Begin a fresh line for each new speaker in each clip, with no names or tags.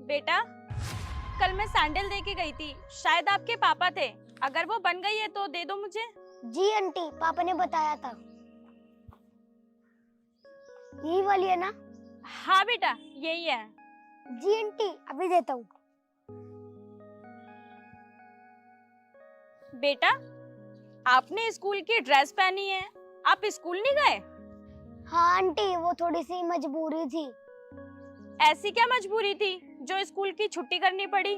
बेटा, कल मैं सैंडल दे के गई थी, शायद आपके पापा थे। अगर वो बन गई है तो दे दो मुझे।
जी आंटी, पापा ने बताया था। यही वाली है ना?
हाँ बेटा, यही है।
जी आंटी, अभी देता हूँ।
बेटा, आपने स्कूल की ड्रेस पहनी है, आप स्कूल नहीं गए?
हाँ आंटी, वो थोड़ी सी मजबूरी थी।
ऐसी क्या मजबूरी थी जो स्कूल की छुट्टी करनी पड़ी?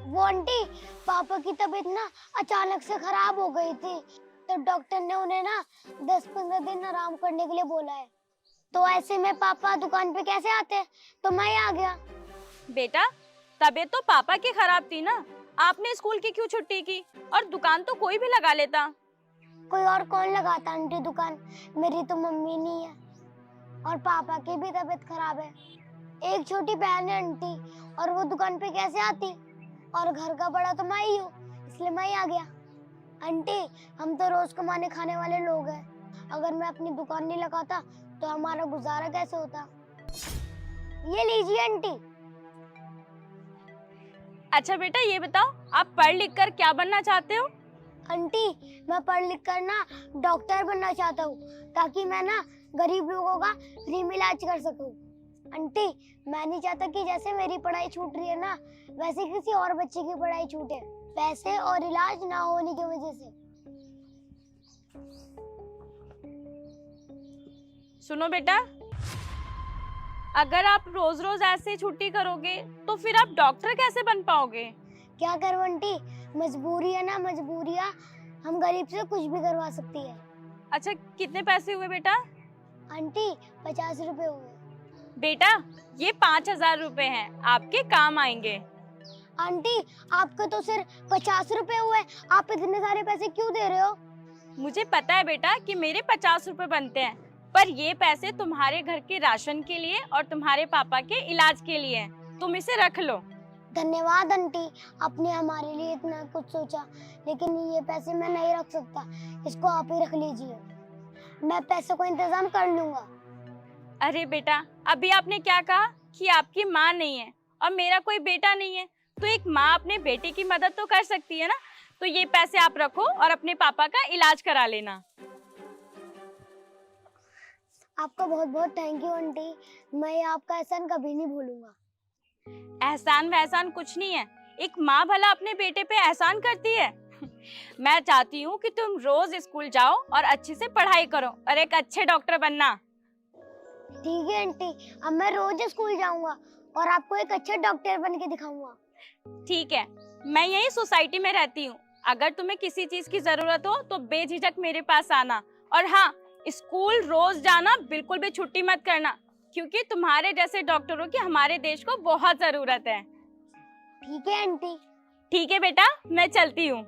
वो आंटी, पापा की तबीयत ना अचानक से खराब हो गई थी, तो डॉक्टर ने उन्हें ना 10-15 दिन आराम करने के लिए बोला है। तो ऐसे में पापा दुकान पे कैसे आते, तो मैं आ गया।
बेटा, तबीयत तो पापा की खराब थी ना, आपने स्कूल की क्यों छुट्टी की? और दुकान तो कोई भी लगा लेता।
कोई और कौन लगाता आंटी दुकान? मेरी तो मम्मी नहीं है और पापा की भी तबीयत खराब है। एक छोटी बहन है आंटी, और वो दुकान पे कैसे आती? और घर का बड़ा तो मैं ही हूँ, इसलिए मैं ही आ गया। आंटी, हम तो रोज कमाने खाने वाले लोग हैं। अगर मैं अपनी दुकान नहीं लगाता तो हमारा गुजारा कैसे होता? ये लीजिए आंटी।
अच्छा बेटा, ये बताओ, आप पढ़ लिख कर क्या बनना चाहते हो?
आंटी, मैं पढ़ लिख कर ना डॉक्टर बनना चाहता हूँ, ताकि मैं ना गरीब लोगों का फ्री में इलाज कर सकूँ। आंटी, मैं नहीं चाहता कि जैसे मेरी पढ़ाई छूट रही है ना, वैसे किसी और बच्चे की पढ़ाई छूटे, पैसे और इलाज ना होने की वजह से।
सुनो बेटा, अगर आप रोज रोज ऐसे छुट्टी करोगे तो फिर आप डॉक्टर कैसे बन पाओगे?
क्या करूँ आंटी, मजबूरी है ना, मजबूरियाँ हम गरीब से कुछ भी करवा सकती है।
अच्छा, कितने पैसे हुए बेटा?
आंटी, 50 रुपए हुए।
बेटा, ये 5,000 रुपए हैं, आपके काम आएंगे।
आंटी, आपके तो सिर्फ 50 रुपए हुए, आप इतने सारे पैसे क्यों दे रहे हो?
मुझे पता है बेटा कि मेरे 50 रुपए बनते हैं, पर ये पैसे तुम्हारे घर के राशन के लिए और तुम्हारे पापा के इलाज के लिए हैं। तुम इसे रख लो।
धन्यवाद आंटी, आपने हमारे लिए इतना कुछ सोचा, लेकिन ये पैसे मैं नहीं रख सकता, इसको आप ही रख लीजिए। मैं पैसे को इंतजाम कर लूंगा।
अरे बेटा, अभी आपने क्या कहा कि आपकी माँ नहीं है और मेरा कोई बेटा नहीं है, तो एक माँ अपने बेटे की मदद तो कर सकती है ना। तो ये पैसे आप रखो और अपने पापा का इलाज करा लेना।
आपका बहुत बहुत थैंक यू आंटी, मैं आपका एहसान कभी नहीं भूलूंगा।
एहसान वहसान कुछ नहीं है, एक माँ भला अपने बेटे पे एहसान करती है? मैं चाहती हूँ कि तुम रोज स्कूल जाओ और अच्छे से पढ़ाई करो और एक अच्छे डॉक्टर बनना।
ठीक है आंटी, अब मैं रोज स्कूल जाऊंगा और आपको एक अच्छा डॉक्टर बन के दिखाऊंगा।
ठीक है, मैं यही सोसाइटी में रहती हूँ, अगर तुम्हें किसी चीज की जरूरत हो तो बेझिझक मेरे पास आना। और हाँ, स्कूल रोज जाना, बिल्कुल भी छुट्टी मत करना, क्योंकि तुम्हारे जैसे डॉक्टरों की हमारे देश को बहुत जरूरत है।
ठीक है आंटी।
ठीक है बेटा, मैं चलती हूँ।